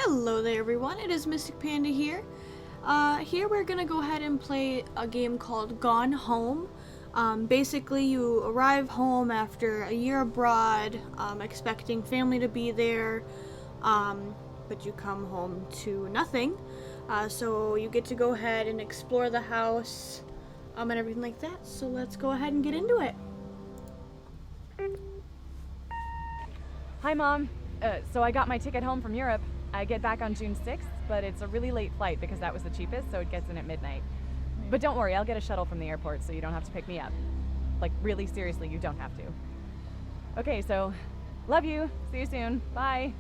Hello there everyone, it is Mystic Panda here. Here we're gonna go ahead and play a game called Gone Home. Basically you arrive home after a year abroad, expecting family to be there, but you come home to nothing. So you get to go ahead and explore the house, and everything like that. So let's go ahead and get into it. Hi, Mom. So I got my ticket home from Europe. I get back on June 6th, but it's a really late flight because that was the cheapest, so it gets in at midnight. But don't worry, I'll get a shuttle from the airport so you don't have to pick me up. Like, really seriously, you don't have to. Okay, so, love you. See you soon. Bye.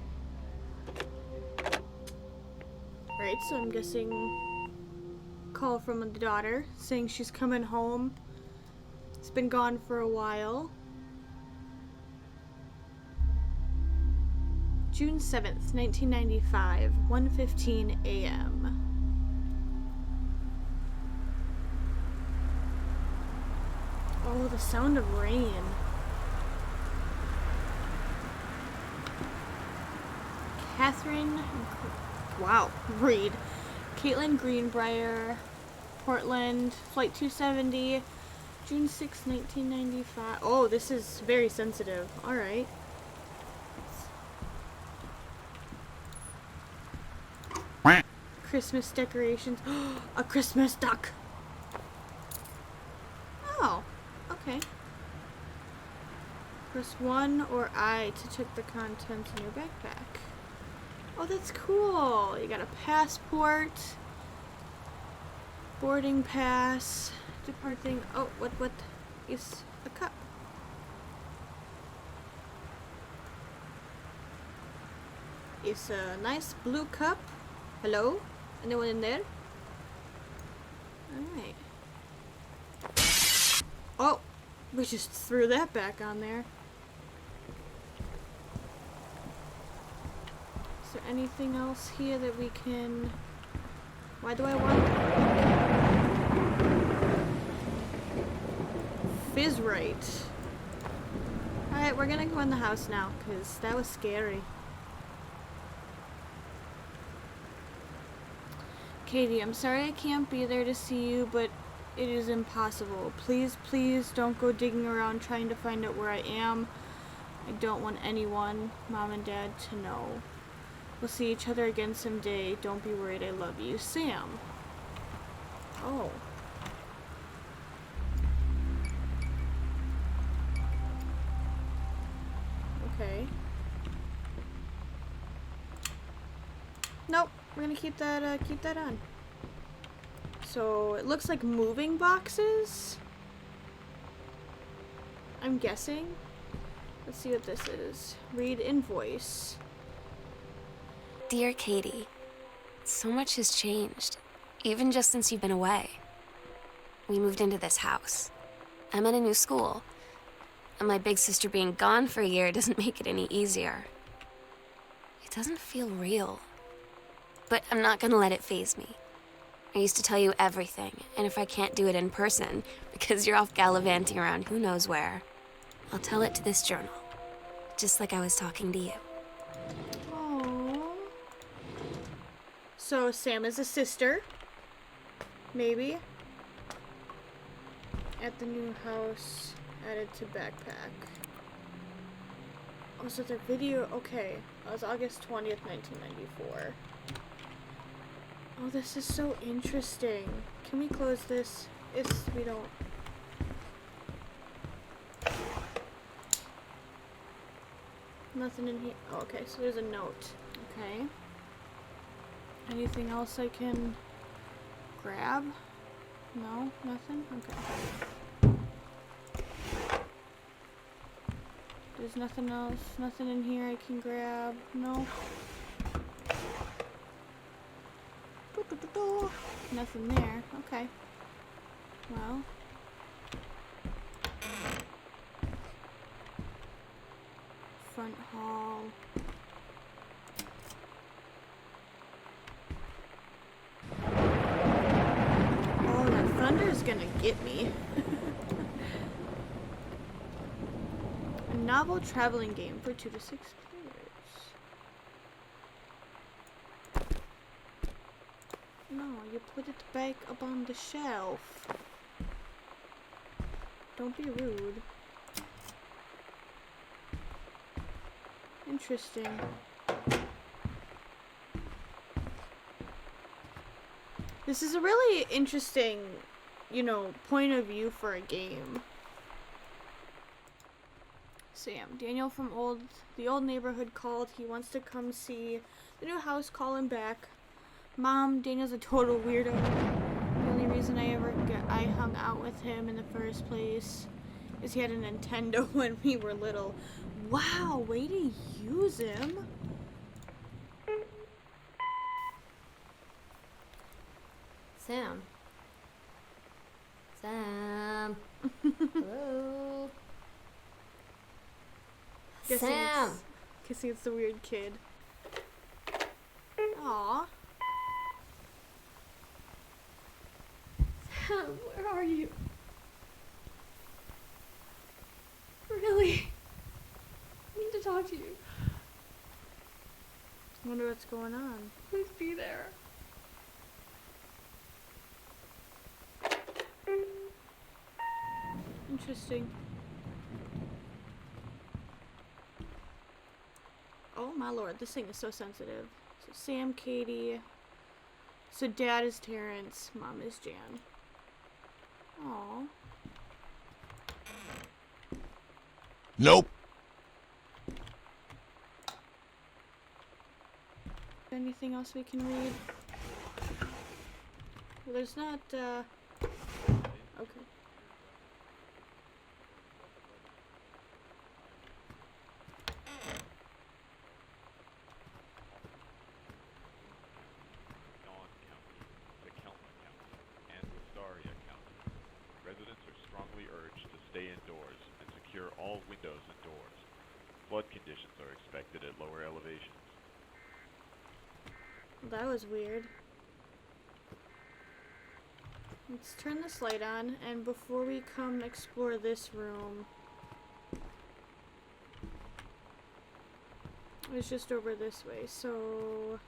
Alright, so I'm guessing call from the daughter saying she's coming home. It's been gone for a while. June 7th, 1995, 1:15 a.m. Oh, the sound of rain. Catherine, wow, Reed. Caitlin Greenbrier, Portland, Flight 270, June 6th, 1995. Oh, this is very sensitive. Alright. Christmas decorations. A Christmas duck. Oh, okay. Press 1 or I to check the contents in your backpack. Oh, that's cool. You got a passport, boarding pass, departing. Oh, what is a cup? It's a nice blue cup. Hello? Anyone in there? Alright. Oh! We just threw that back on there. Is there anything else here that we can... Why do I want... Fizzrite. Alright, we're gonna go in the house now, because that was scary. Katie, I'm sorry I can't be there to see you, but it is impossible. Please, please don't go digging around trying to find out where I am. I don't want anyone, Mom and Dad, to know. We'll see each other again someday. Don't be worried, I love you. Sam. Oh. Okay. Nope. We're gonna keep that on. So it looks like moving boxes. I'm guessing. Let's see what this is. Read invoice. Dear Katie, so much has changed, even just since you've been away. We moved into this house. I'm at a new school, and my big sister being gone for a year doesn't make it any easier. It doesn't feel real. But I'm not gonna let it faze me. I used to tell you everything, and if I can't do it in person, because you're off gallivanting around who knows where, I'll tell it to this journal, just like I was talking to you. Aww. So Sam is a sister. Maybe. At the new house, added to backpack. Oh, so their video, okay. It was August 20th, 1994. Oh, this is so interesting. Can we close this? If we don't... Nothing in here. Oh, okay, so there's a note. Okay. Anything else I can grab? No? Nothing? Okay. There's nothing else? Nothing in here I can grab? No? Nothing there. Okay. Well. Front hall. Oh, that thunder's gonna get me. A novel traveling game for 2 to 6 players. No, you put it back up on the shelf. Don't be rude. Interesting. This is a really interesting, you know, point of view for a game. Sam, Daniel from the old neighborhood called. He wants to come see the new house. Call him back. Mom, Daniel's a total weirdo. The only reason I hung out with him in the first place is he had a Nintendo when we were little. Wow, way to use him. Sam. Sam. Hello. Sam. Guessing it's the weird kid. Aw. Sam, where are you? Really? I need to talk to you. I wonder what's going on. Please be there. Interesting. Oh my lord, this thing is so sensitive. So Sam, Katie. So dad is Terrence, mom is Jan. Aww. Nope. Anything else we can read? Well, there's not, okay. All windows and doors. Flood conditions are expected at lower elevations. That was weird. Let's turn this light on, and before we come explore this room, it was just over this way, so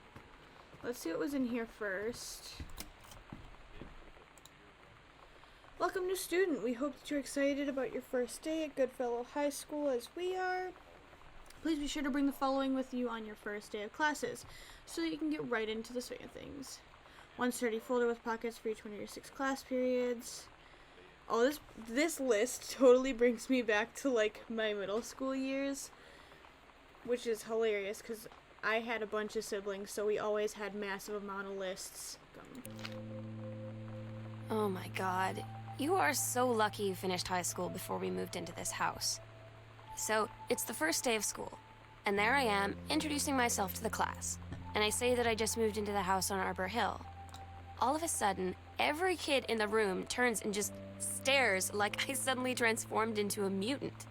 let's see what was in here first. Welcome, new student. We hope that you're excited about your first day at Goodfellow High School as we are. Please be sure to bring the following with you on your first day of classes so that you can get right into the swing of things. One sturdy folder with pockets for each one of your 6 class periods. Oh, this list totally brings me back to like my middle school years, which is hilarious because I had a bunch of siblings, so we always had massive amount of lists. Oh my god. You are so lucky you finished high school before we moved into this house. So, it's the first day of school, and there I am, introducing myself to the class. And I say that I just moved into the house on Arbor Hill. All of a sudden, every kid in the room turns and just stares like I suddenly transformed into a mutant.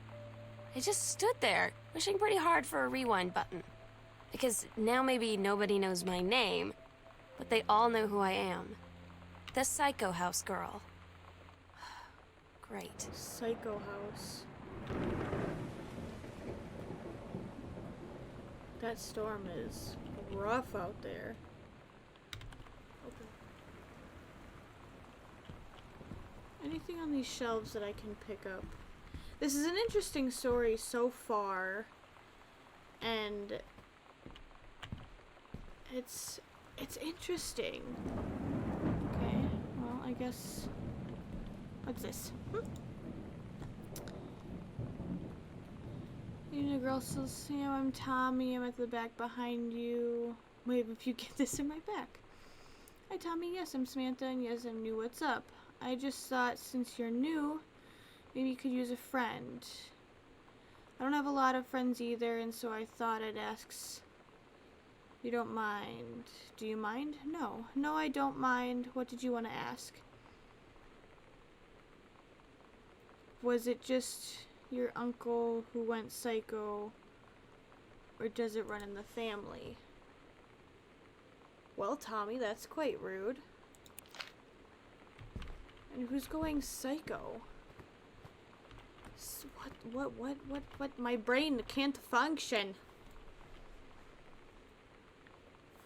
I just stood there, wishing pretty hard for a rewind button. Because now maybe nobody knows my name, but they all know who I am. The Psycho House girl. Great. Psycho House. That storm is rough out there. Okay. Anything on these shelves that I can pick up? This is an interesting story so far, and it's interesting. Okay, well, I guess. What's this? Evening, girl. So, Sam, I'm Tommy. I'm at the back behind you. Wait, if you get this in my back. Hi, Tommy. Yes, I'm Samantha, and yes, I'm new. What's up? I just thought since you're new, maybe you could use a friend. I don't have a lot of friends either, and so I thought I'd ask. You don't mind? Do you mind? No. No, I don't mind. What did you want to ask? Was it just your uncle who went psycho, or does it run in the family? Well, Tommy, that's quite rude. And who's going psycho? What? My brain can't function.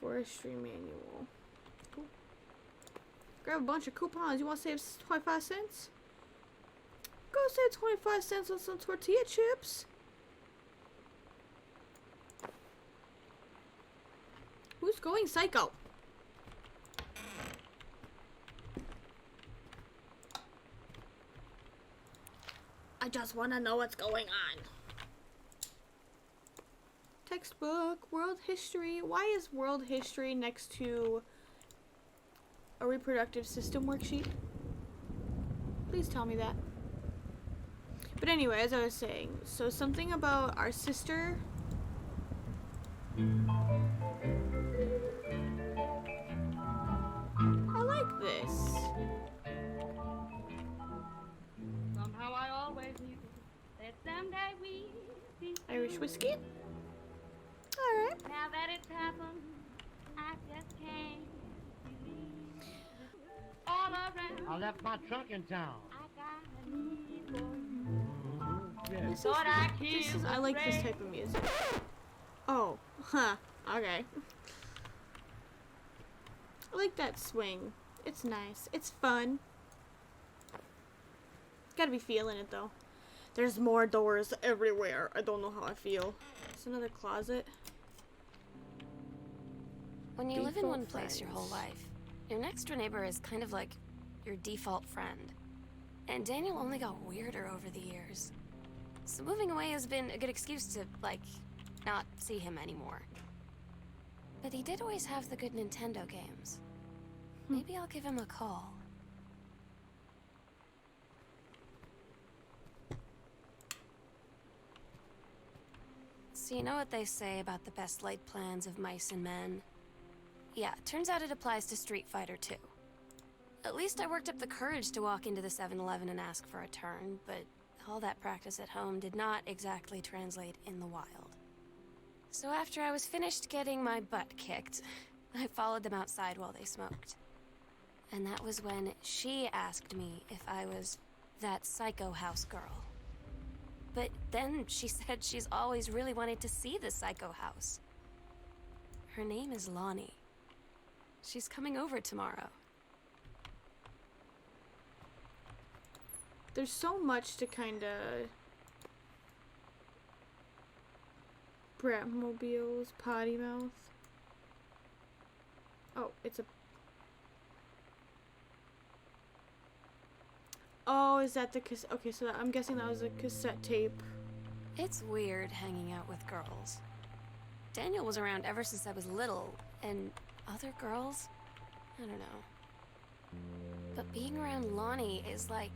Forestry manual. Cool. Grab a bunch of coupons. You want to save 25 cents? Go save 25 cents on some tortilla chips. Who's going psycho? I just want to know what's going on. Textbook, world history. Why is world history next to a reproductive system worksheet? Please tell me that. But anyway, as I was saying, so something about our sister. I like this. Somehow I always knew that someday we'd be Irish whiskey. Alright. Now that it's happened, I just can't believe all around. I left my trunk in town. I got a need for you. This Thought I is I like this type of music. Oh, huh. Okay. I like that swing. It's nice. It's fun. Gotta be feeling it though. There's more doors everywhere. I don't know how I feel. It's another closet. When you live in Default one place your whole friends. life, your next door neighbor is kind of like your default friend. And Daniel only got weirder over the years. So moving away has been a good excuse to, like, not see him anymore. But he did always have the good Nintendo games. Maybe I'll give him a call. So you know what they say about the best laid plans of mice and men? Yeah, turns out it applies to Street Fighter too. At least I worked up the courage to walk into the 7-Eleven and ask for a turn, but all that practice at home did not exactly translate in the wild. So after I was finished getting my butt kicked, I followed them outside while they smoked. And that was when she asked me if I was that psycho house girl. But then she said she's always really wanted to see the psycho house. Her name is Lonnie. She's coming over tomorrow. There's so much to kind of Bratmobiles, potty mouth. Oh, it's a. Oh, is that the cassette? Okay, so I'm guessing that was a cassette tape. It's weird hanging out with girls. Daniel was around ever since I was little, and other girls? I don't know. But being around Lonnie is like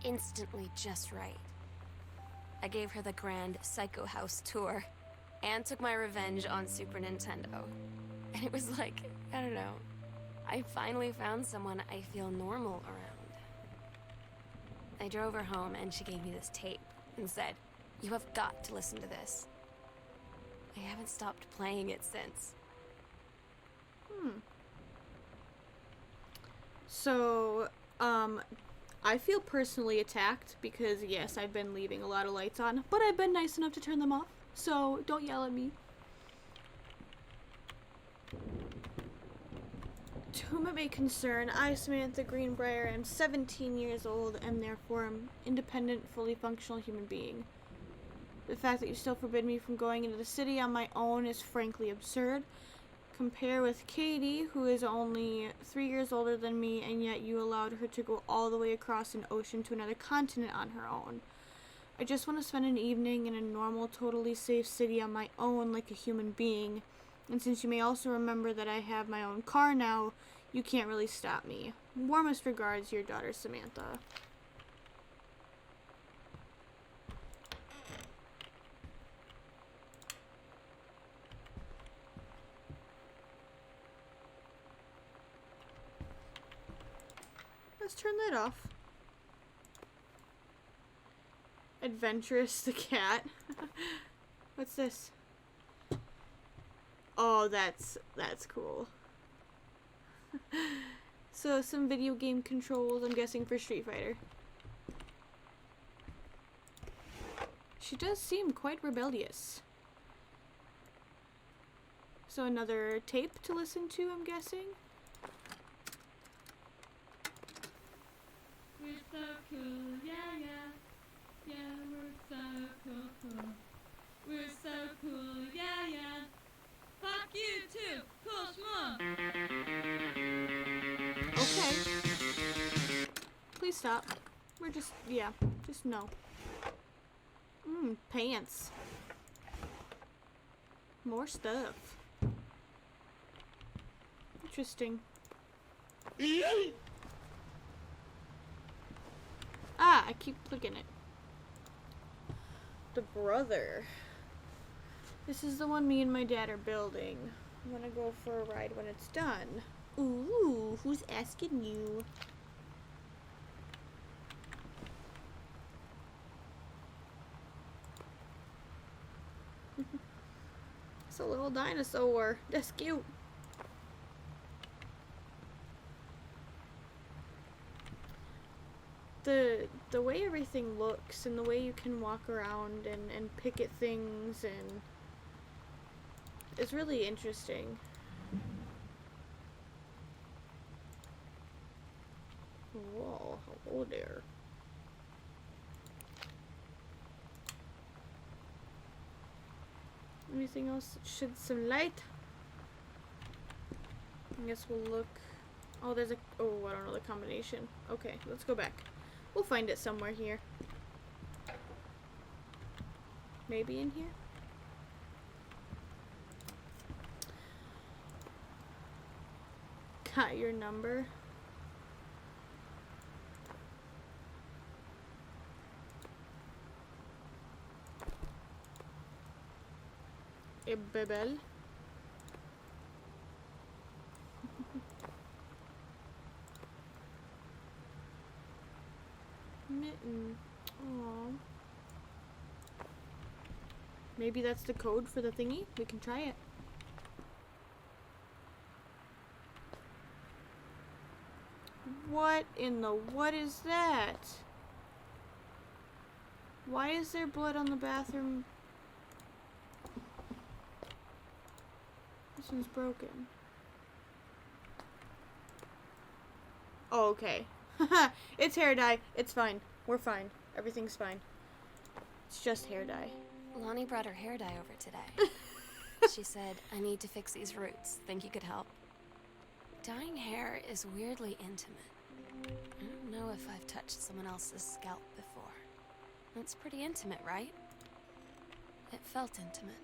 instantly just right. I gave her the grand Psycho House tour and took my revenge on Super Nintendo. And it was like, I don't know, I finally found someone I feel normal around. I drove her home and she gave me this tape and said, "You have got to listen to this." I haven't stopped playing it since. So, I feel personally attacked because, yes, I've been leaving a lot of lights on, but I've been nice enough to turn them off, so don't yell at me. To whom it may concern, I, Samantha Greenbrier, am 17 years old and therefore am independent, fully functional human being. The fact that you still forbid me from going into the city on my own is frankly absurd. Compare with Katie, who is only 3 years older than me, and yet you allowed her to go all the way across an ocean to another continent on her own. I just want to spend an evening in a normal, totally safe city on my own like a human being. And since you may also remember that I have my own car now, you can't really stop me. Warmest regards, your daughter, Samantha. Let's turn that off. Adventurous the cat. What's this? Oh, that's cool. So some video game controls, I'm guessing, for Street Fighter. She does seem quite rebellious. So another tape to listen to, I'm guessing. so cool, yeah, yeah. Yeah, we're so cool. We're so cool, yeah, yeah. Fuck you too, cool schmuck. Okay. Please stop. We're just, yeah, just no. Pants. More stuff. Interesting. Ah, I keep clicking it. The brother. This is the one me and my dad are building. I'm gonna go for a ride when it's done. Ooh, who's asking you? It's a little dinosaur. That's cute. The way everything looks and the way you can walk around and pick at things and it's really interesting. Whoa, hello there. Anything else that sheds some light? I guess we'll look. Oh, there's a. Oh, I don't know the combination. Okay, let's go back. We'll find it somewhere here. Maybe in here? Got your number. Bebel. Mitten. Aww. Maybe that's the code for the thingy? We can try it. What in the what is that? Why is there blood on the bathroom? This one's broken. Oh, okay. It's hair dye. It's fine. We're fine. Everything's fine. It's just hair dye. Lonnie brought her hair dye over today. She said, I need to fix these roots. Think you could help? Dyeing hair is weirdly intimate. I don't know if I've touched someone else's scalp before. That's pretty intimate, right? It felt intimate.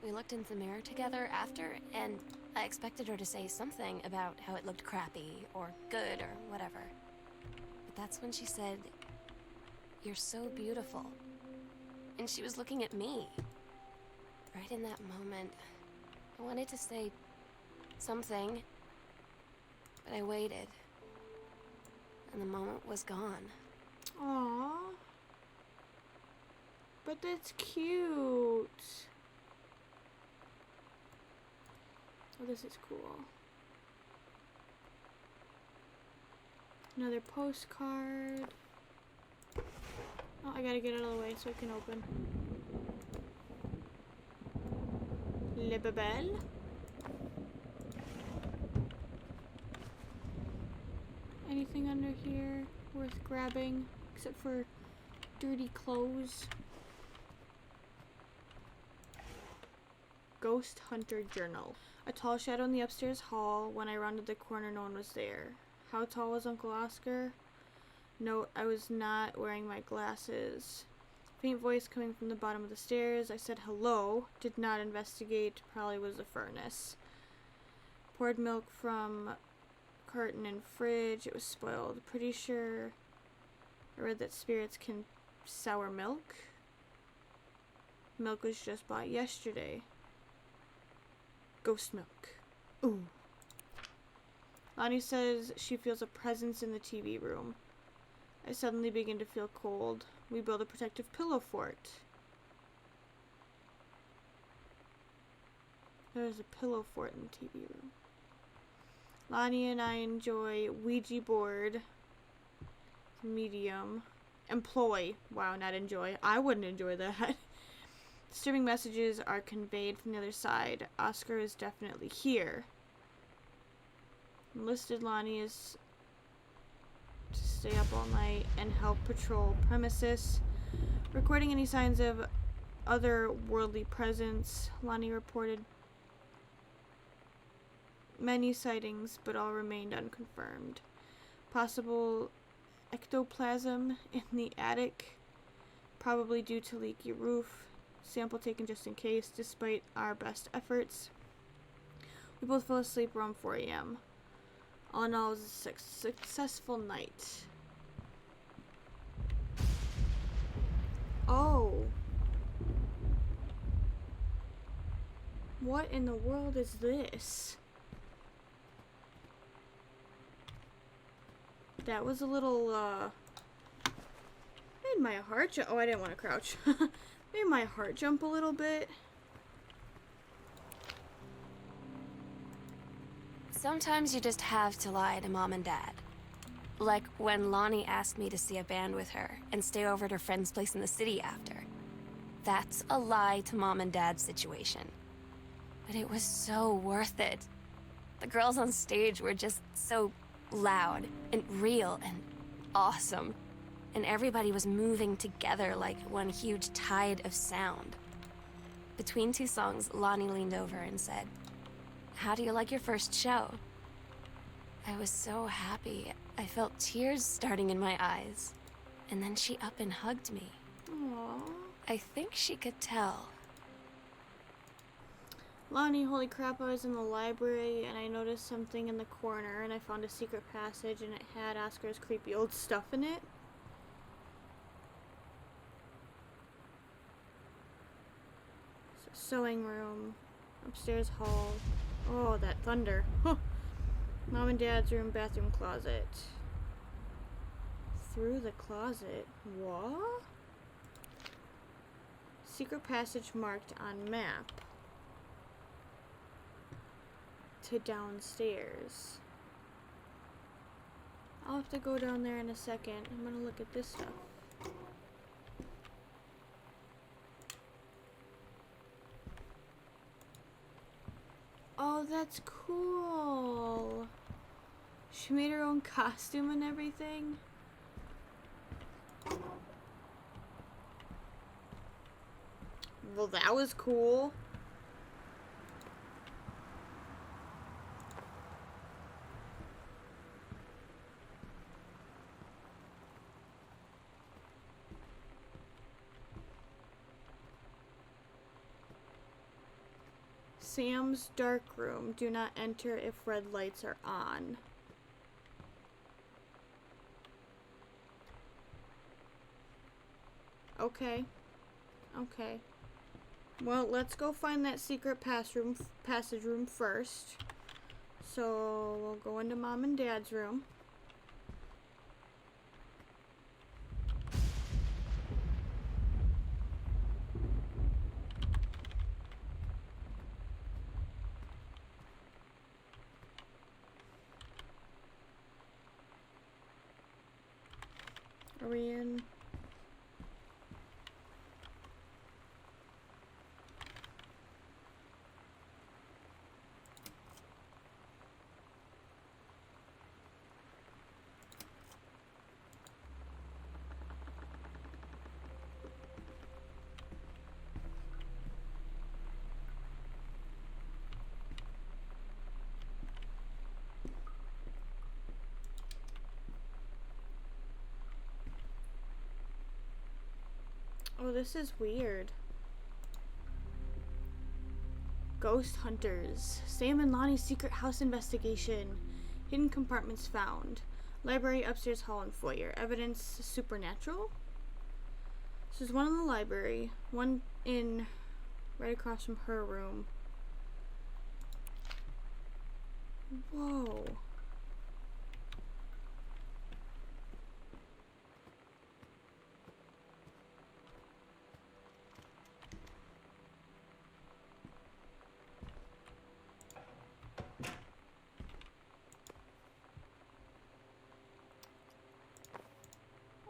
We looked into the mirror together after, and I expected her to say something about how it looked crappy or good or whatever. But that's when she said, "You're so beautiful." And she was looking at me. Right in that moment, I wanted to say something, but I waited. And the moment was gone. Aww. But that's cute. Oh, this is cool. Another postcard. Oh, I gotta get it out of the way so it can open. Le Babel. Anything under here worth grabbing except for dirty clothes? Ghost Hunter Journal. A tall shadow in the upstairs hall. When I rounded the corner, no one was there. How tall was Uncle Oscar? Note, I was not wearing my glasses. Faint voice coming from the bottom of the stairs. I said hello. Did not investigate. Probably was a furnace. Poured milk from carton and fridge. It was spoiled. Pretty sure I read that spirits can sour milk. Milk was just bought yesterday. Ghost milk. Ooh. Lonnie says she feels a presence in the TV room. I suddenly begin to feel cold. We build a protective pillow fort. There's a pillow fort in the TV room. Lonnie and I enjoy Ouija board. Medium. Employ. Wow, not enjoy. I wouldn't enjoy that. Disturbing messages are conveyed from the other side. Oscar is definitely here. Enlisted Lonnie is to stay up all night and help patrol premises, recording any signs of otherworldly presence. Lonnie reported many sightings, but all remained unconfirmed. Possible ectoplasm in the attic, probably due to leaky roof. Sample taken just in case, despite our best efforts. We both fell asleep around 4 a.m. All in all, it was a successful night. Oh. What in the world is this? That was a little, made my heart jump. Oh, I didn't want to crouch. Made my heart jump a little bit. Sometimes you just have to lie to Mom and Dad. Like when Lonnie asked me to see a band with her and stay over at her friend's place in the city after. That's a lie to Mom and Dad's situation. But it was so worth it. The girls on stage were just so loud and real and awesome. And everybody was moving together like one huge tide of sound. Between two songs, Lonnie leaned over and said, "How do you like your first show?" I was so happy. I felt tears starting in my eyes. And then she up and hugged me. Aww. I think she could tell. Lonnie, holy crap, I was in the library and I noticed something in the corner and I found a secret passage and it had Oscar's creepy old stuff in it. Sewing room, upstairs hall. Oh, that thunder. Huh. Mom and Dad's room, bathroom, closet. Through the closet. What? Secret passage marked on map. To downstairs. I'll have to go down there in a second. I'm gonna look at this stuff. Oh, that's cool. She made her own costume and everything. Well, that was cool. Sam's dark room. Do not enter if red lights are on. Okay. Okay. Well, let's go find that secret passage room first. So, we'll go into Mom and Dad's room. Are we in? Oh, this is weird. Ghost Hunters. Sam and Lonnie's secret house investigation. Hidden compartments found. Library, upstairs, hall, and foyer. Evidence supernatural? So there's one in the library. One in right across from her room. Whoa.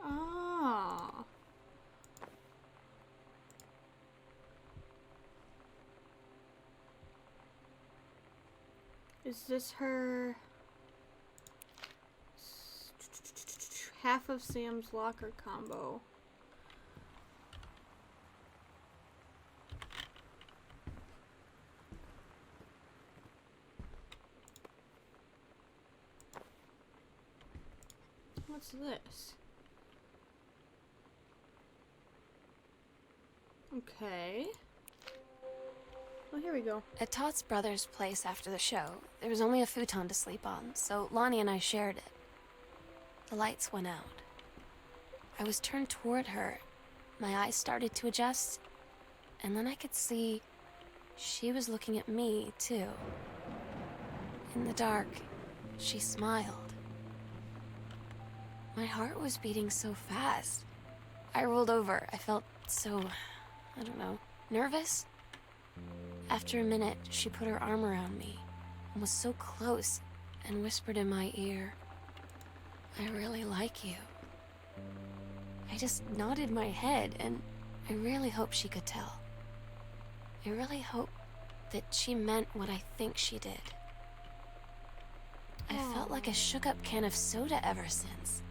Ah. Is this her? half of Sam's locker combo. What's this? Okay. Well, here we go. At Todd's brother's place after the show, there was only a futon to sleep on, so Lonnie and I shared it. The lights went out. I was turned toward her. My eyes started to adjust, and then I could see she was looking at me, too. In the dark, she smiled. My heart was beating so fast. I rolled over. I felt so, I don't know, nervous. After a minute, she put her arm around me and was so close and whispered in my ear, "I really like you." I just nodded my head, and I really hope she could tell. I really hope that she meant what I think she did. I felt like a shook-up can of soda ever since.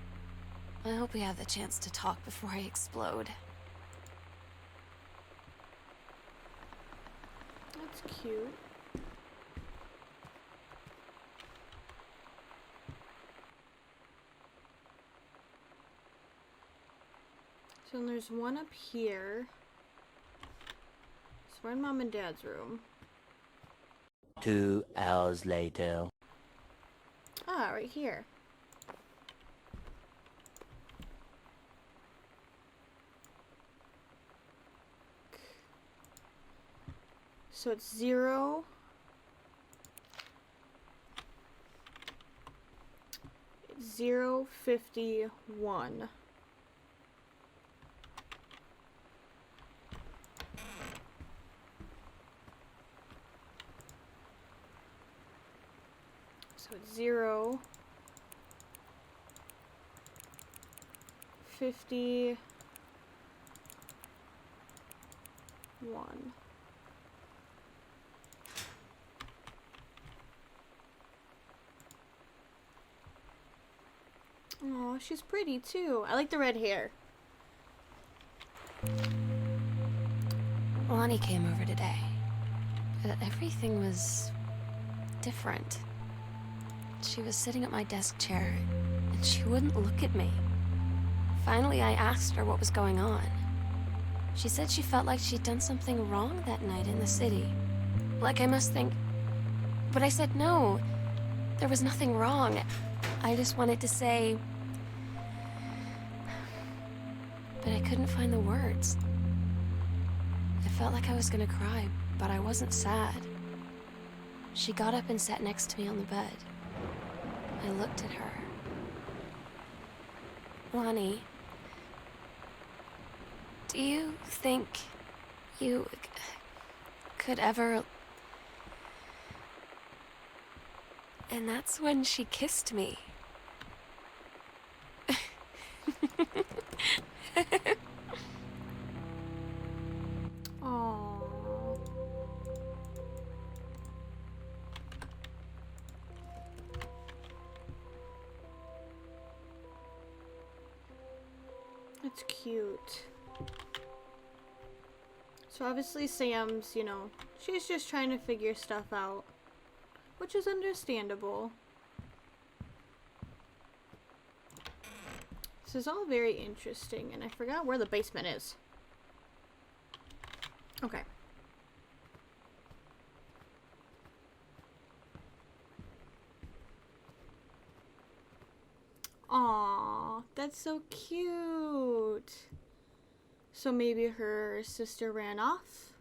I hope we have the chance to talk before I explode. That's cute. So then there's one up here. So we're in Mom and Dad's room. 2 hours later. Ah, right here. So it's 0. It's 051. So it's 051. Oh, she's pretty too. I like the red hair. Lonnie came over today. Everything was different. She was sitting at my desk chair, and she wouldn't look at me. Finally, I asked her what was going on. She said she felt like she'd done something wrong that night in the city. Like I must think... But I said no. There was nothing wrong. I just wanted to say... But I couldn't find the words. I felt like I was gonna cry, but I wasn't sad. She got up and sat next to me on the bed. I looked at her. Lonnie, do you think you could ever... And that's when she kissed me. Aww. That's cute. So obviously Sam's, you know, she's just trying to figure stuff out, which is understandable. This is all very interesting, and I forgot where the basement is. Okay. Aw, that's so cute. So maybe her sister ran off?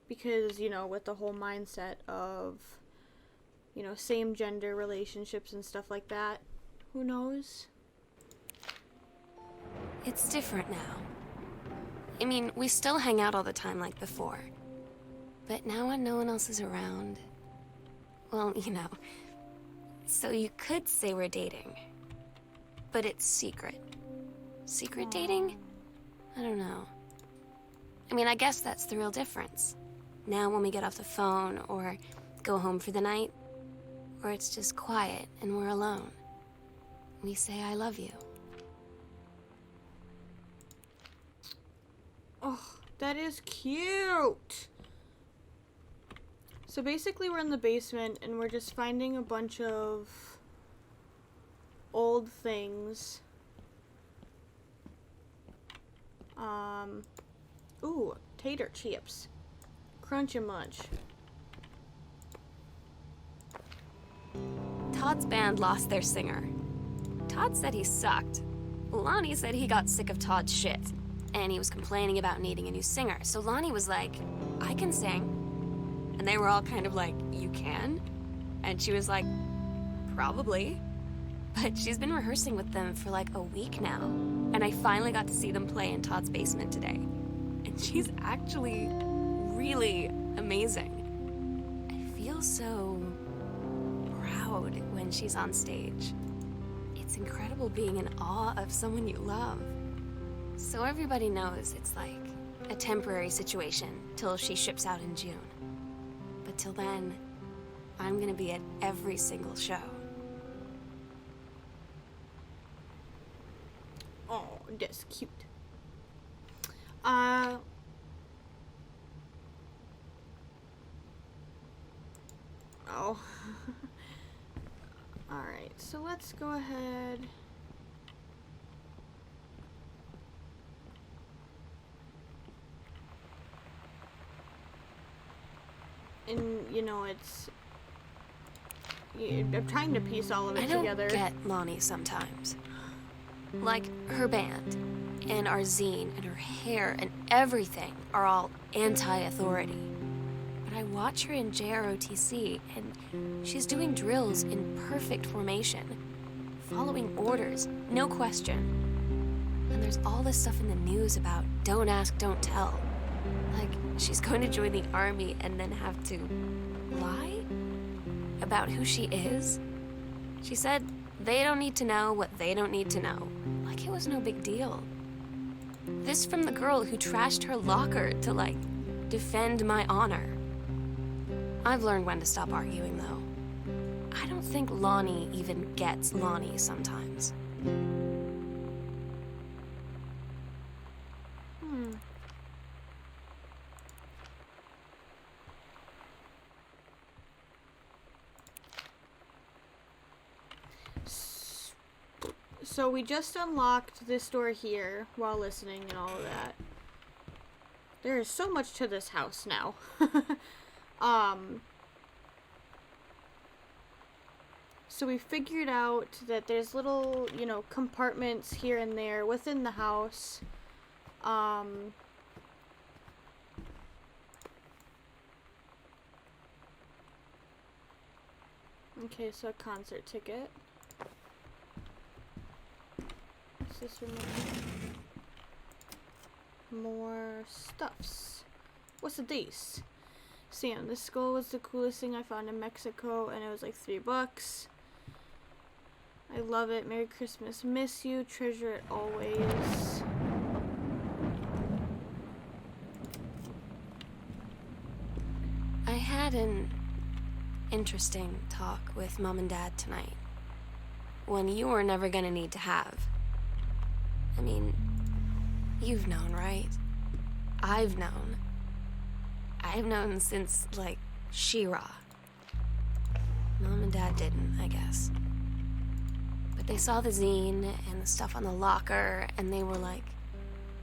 Because, you know, with the whole mindset of, you know, same gender relationships and stuff like that. Who knows? It's different now. I mean, we still hang out all the time like before. But now when no one else is around, well, you know, so you could say we're dating. But it's secret. Secret dating? I don't know. I mean, I guess that's the real difference. Now when we get off the phone or go home for the night, or it's just quiet and we're alone. we say I love you. Oh, that is cute. So basically we're in the basement and we're just finding a bunch of old things. Ooh, tater chips. Crunch and munch. Todd's band lost their singer. Todd said he sucked. Lonnie said he got sick of Todd's shit, and he was complaining about needing a new singer. So Lonnie was like, I can sing. And they were all kind of like, you can? And she was like, probably. But she's been rehearsing with them for like a week now. And I finally got to see them play in Todd's basement today. And she's actually really amazing. I feel so proud when she's on stage. It's incredible being in awe of someone you love. So everybody knows it's like a temporary situation till she ships out in June. But till then, I'm gonna be at every single show. Oh, that's cute. Oh. Alright, so let's go ahead. And, you know, I'm trying to piece all of it I don't together. get Lonnie sometimes. Like, her band, and our zine, and her hair, and everything are all anti-authority. But I watch her in JROTC, and she's doing drills in perfect formation, following orders, no question. And there's all this stuff in the news about don't ask, don't tell. Like, she's going to join the army and then have to lie about who she is. She said they don't need to know what they don't need to know. Like it was no big deal. This from the girl who trashed her locker to, like, defend my honor. I've learned when to stop arguing, though. I don't think Lonnie even gets Lonnie sometimes. So we just unlocked this door here while listening and all of that. There is so much to this house now. So we figured out that there's little, you know, compartments here and there within the house. Okay, so a concert ticket. What's this room? More stuffs. What's these? Sam, this skull was the coolest thing I found in Mexico, and it was like $3. I love it. Merry Christmas. Miss you. Treasure it always. I had an interesting talk with Mom and Dad tonight. One you were never gonna need to have. I mean, you've known, right? I've known. I've known since, like, She-Ra. Mom and Dad didn't, I guess. But they saw the zine and the stuff on the locker, and they were like,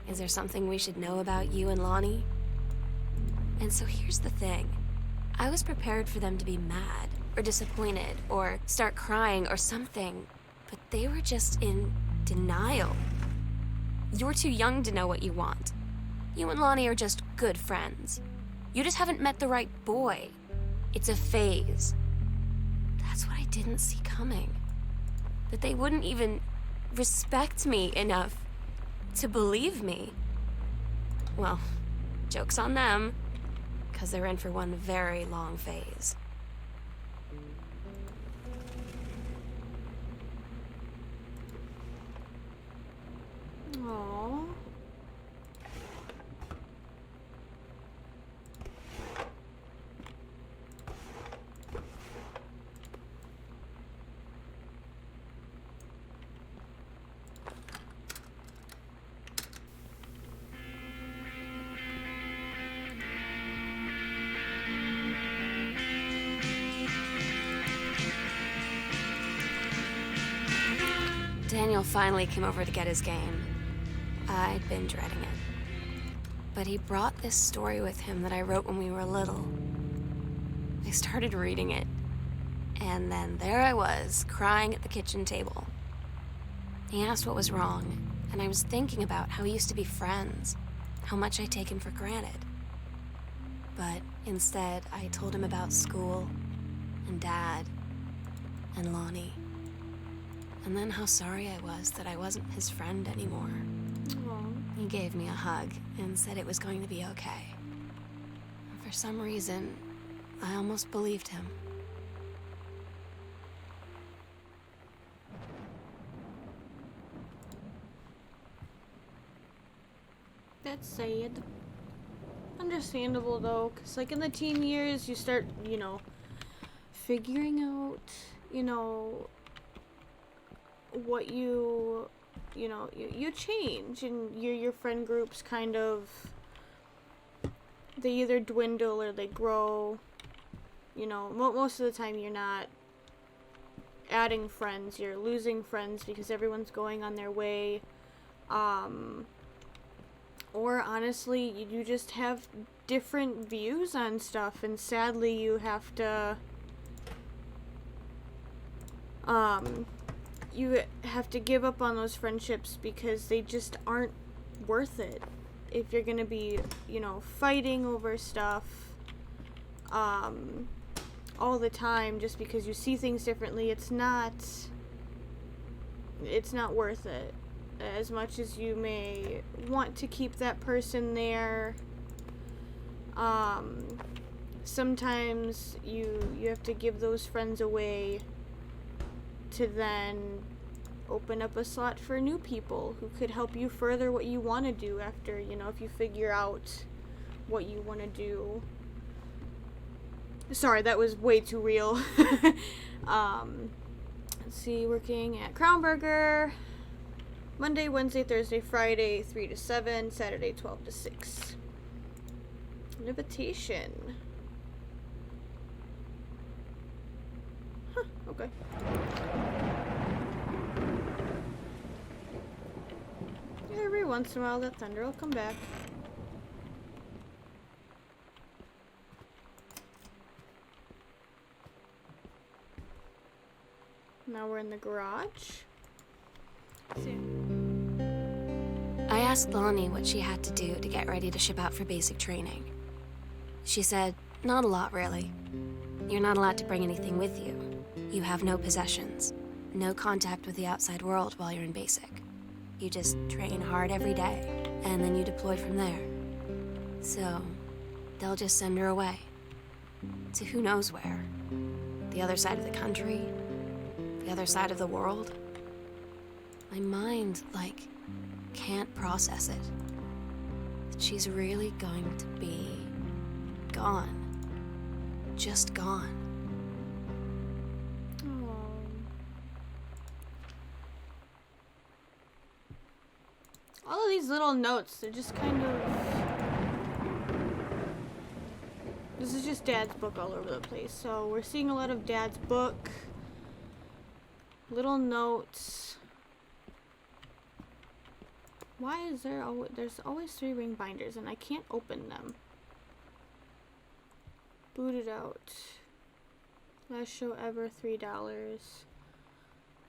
is there something we should know about you and Lonnie? And so here's the thing. I was prepared for them to be mad, or disappointed, or start crying, or something. But they were just in denial. You're too young to know what you want. You and Lonnie are just good friends. You just haven't met the right boy. It's a phase. That's what I didn't see coming. That they wouldn't even respect me enough to believe me. Well, joke's on them, because they're in for one very long phase. Aww. Daniel finally came over to get his game. I'd been dreading it. But he brought this story with him that I wrote when we were little. I started reading it, and then there I was, crying at the kitchen table. He asked what was wrong, and I was thinking about how we used to be friends, how much I'd taken for granted. But instead, I told him about school, and Dad, and Lonnie. And then how sorry I was that I wasn't his friend anymore. Aw. He gave me a hug and said it was going to be okay. And for some reason, I almost believed him. That's sad. Understandable though, because like in the teen years, you start, figuring out, what you change, and your friend groups kind of, they either dwindle or they grow. Most of the time you're not adding friends, you're losing friends because everyone's going on their way. Or honestly, you just have different views on stuff, and sadly you have to give up on those friendships because they just aren't worth it. If you're gonna be, fighting over stuff all the time just because you see things differently, it's not worth it. As much as you may want to keep that person there, sometimes you have to give those friends away to then open up a slot for new people who could help you further what you want to do after, if you figure out what you want to do. Sorry, that was way too real. Let's see, working at Crown Burger. Monday, Wednesday, Thursday, Friday, 3 to 7, Saturday, 12 to 6. An invitation. Huh, okay. Every once in a while, that thunder will come back. Now we're in the garage. I asked Lonnie what she had to do to get ready to ship out for basic training. She said, not a lot really. You're not allowed to bring anything with you. You have no possessions, no contact with the outside world while you're in basic. You just train hard every day, and then you deploy from there. So, they'll just send her away. To who knows where. The other side of the country, the other side of the world. My mind, can't process it. That she's really going to be gone. Just gone. All of these little notes, they're just kind of... This is just Dad's book all over the place. So we're seeing a lot of Dad's book. Little notes. Why is there there's always 3 ring binders and I can't open them. Booted out. Last show ever, $3.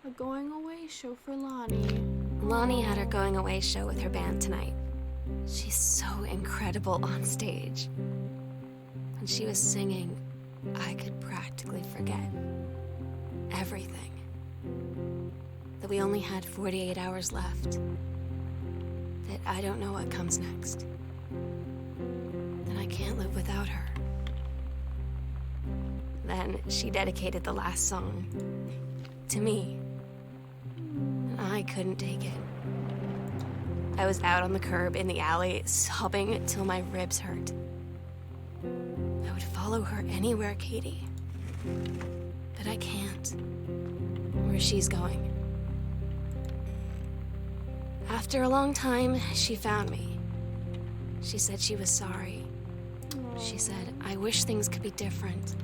A going away show for Lonnie. Lonnie had her going away show with her band tonight. She's so incredible on stage. When she was singing, I could practically forget everything. That we only had 48 hours left. That I don't know what comes next. That I can't live without her. Then she dedicated the last song to me. And I couldn't take it. I was out on the curb in the alley, sobbing till my ribs hurt. I would follow her anywhere, Katie. But I can't. Where she's going. After a long time, she found me. She said she was sorry. She said, I wish things could be different.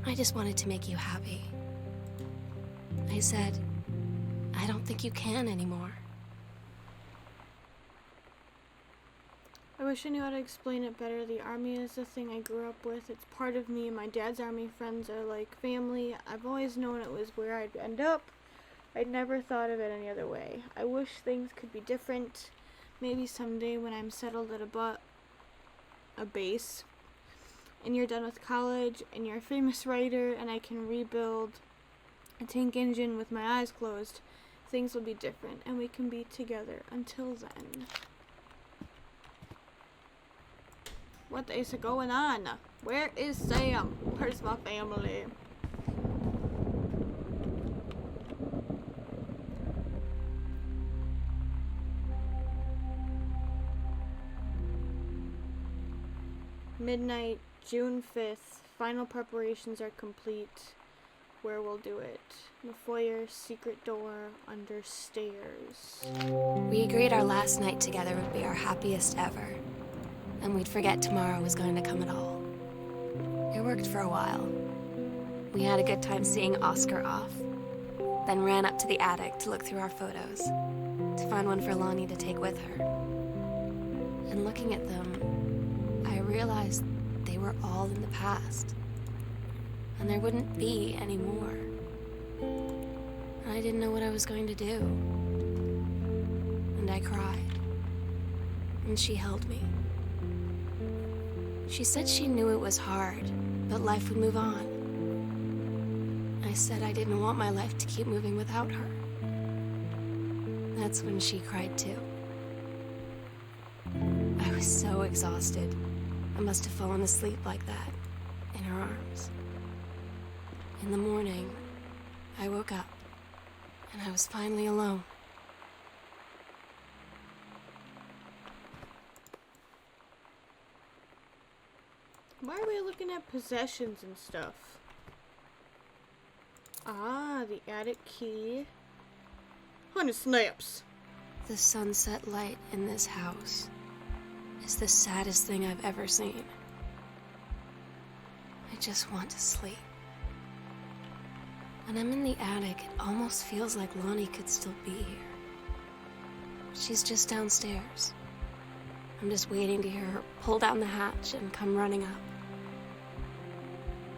I just wanted to make you happy. I said, I don't think you can anymore. I wish I knew how to explain it better. The army is the thing I grew up with. It's part of me. My dad's army friends are like family. I've always known it was where I'd end up. I'd never thought of it any other way. I wish things could be different. Maybe someday when I'm settled at a base, and you're done with college, and you're a famous writer, and I can rebuild a tank engine with my eyes closed, things will be different, and we can be together. Until then. What is going on? Where is Sam? Where's my family? Midnight, June 5th. Final preparations are complete. Where we'll do it. The foyer, secret door, under stairs. We agreed our last night together would be our happiest ever. And we'd forget tomorrow was going to come at all. It worked for a while. We had a good time seeing Oscar off, then ran up to the attic to look through our photos, to find one for Lonnie to take with her. And looking at them, I realized they were all in the past, and there wouldn't be any more. And I didn't know what I was going to do. And I cried, and she held me. She said she knew it was hard, but life would move on. I said I didn't want my life to keep moving without her. That's when she cried too. I was so exhausted. I must have fallen asleep like that, in her arms. In the morning, I woke up, and I was finally alone. Why are we looking at possessions and stuff? Ah, the attic key. Honey snaps. The sunset light in this house is the saddest thing I've ever seen. I just want to sleep. When I'm in the attic, it almost feels like Lonnie could still be here. She's just downstairs. I'm just waiting to hear her pull down the hatch and come running up.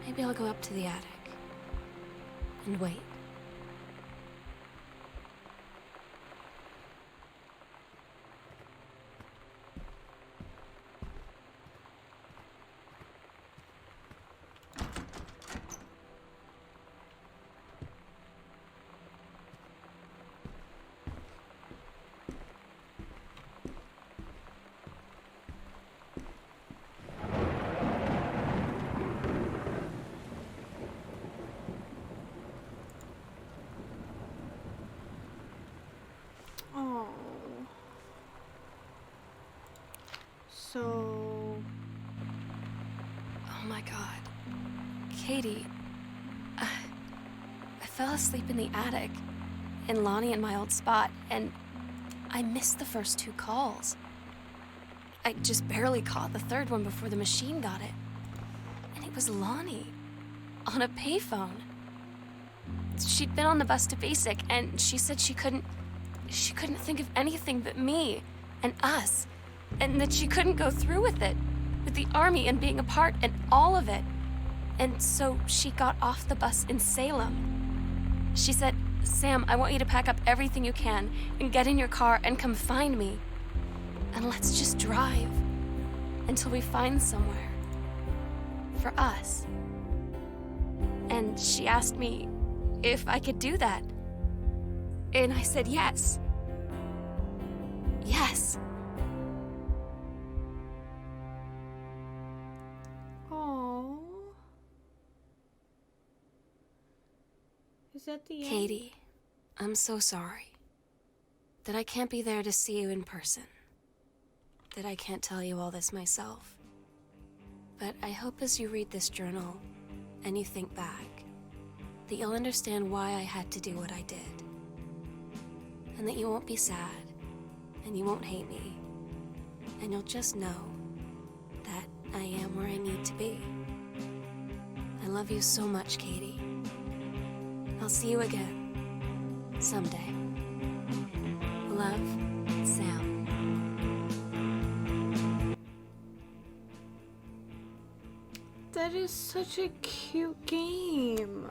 Maybe I'll go up to the attic and wait. Oh. So. Oh my God. Katie, I fell asleep in the attic, in Lonnie and my old spot, and I missed the first 2 calls. I just barely caught the third one before the machine got it. And it was Lonnie, on a payphone. She'd been on the bus to Basic, and she said she couldn't think of anything but me and us, and that she couldn't go through with it, with the army and being apart and all of it. And so she got off the bus in Salem. She said, "Sam, I want you to pack up everything you can and get in your car and come find me. And let's just drive until we find somewhere for us." And she asked me if I could do that. And I said yes. Yes. Oh. Is that the end? Katie, I'm so sorry that I can't be there to see you in person, that I can't tell you all this myself. But I hope as you read this journal and you think back, that you'll understand why I had to do what I did. And that you won't be sad, and you won't hate me, and you'll just know that I am where I need to be. I love you so much, Katie. I'll see you again, Someday. Love, Sam. That is such a cute game.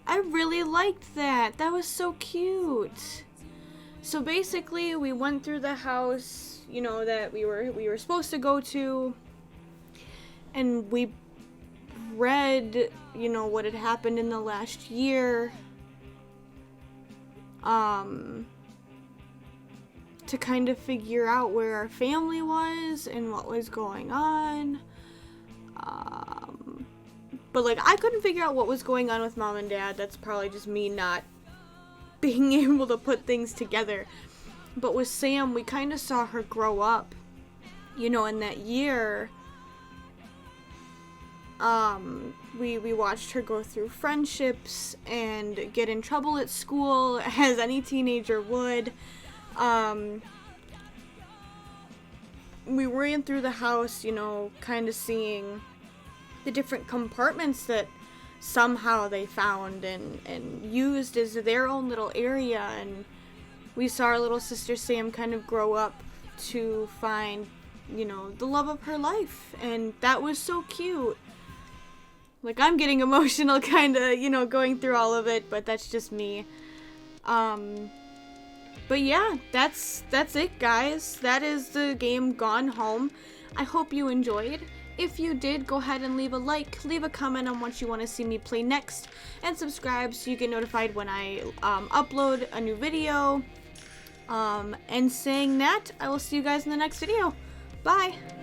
I really liked that. That was so cute. So basically, we went through the house, you know, that we were supposed to go to, and we read, you know, what had happened in the last year. To kind of figure out where our family was and what was going on. But like, I couldn't figure out what was going on with mom and dad. That's probably just me not being able to put things together. But with Sam, we kind of saw her grow up, you know, in that year. We watched her go through friendships and get in trouble at school, as any teenager would. We ran through the house, you know, kind of seeing the different compartments that somehow they found and used as their own little area, and we saw our little sister Sam kind of grow up to find, you know, the love of her life, and that was so cute. Like, I'm getting emotional kind of, you know, going through all of it, but that's just me. But yeah, that's it, guys. That is the game Gone Home. I hope you enjoyed. If you did, go ahead and leave a like, leave a comment on what you want to see me play next, and subscribe so you get notified when I upload a new video. And saying that, I will see you guys in the next video. Bye!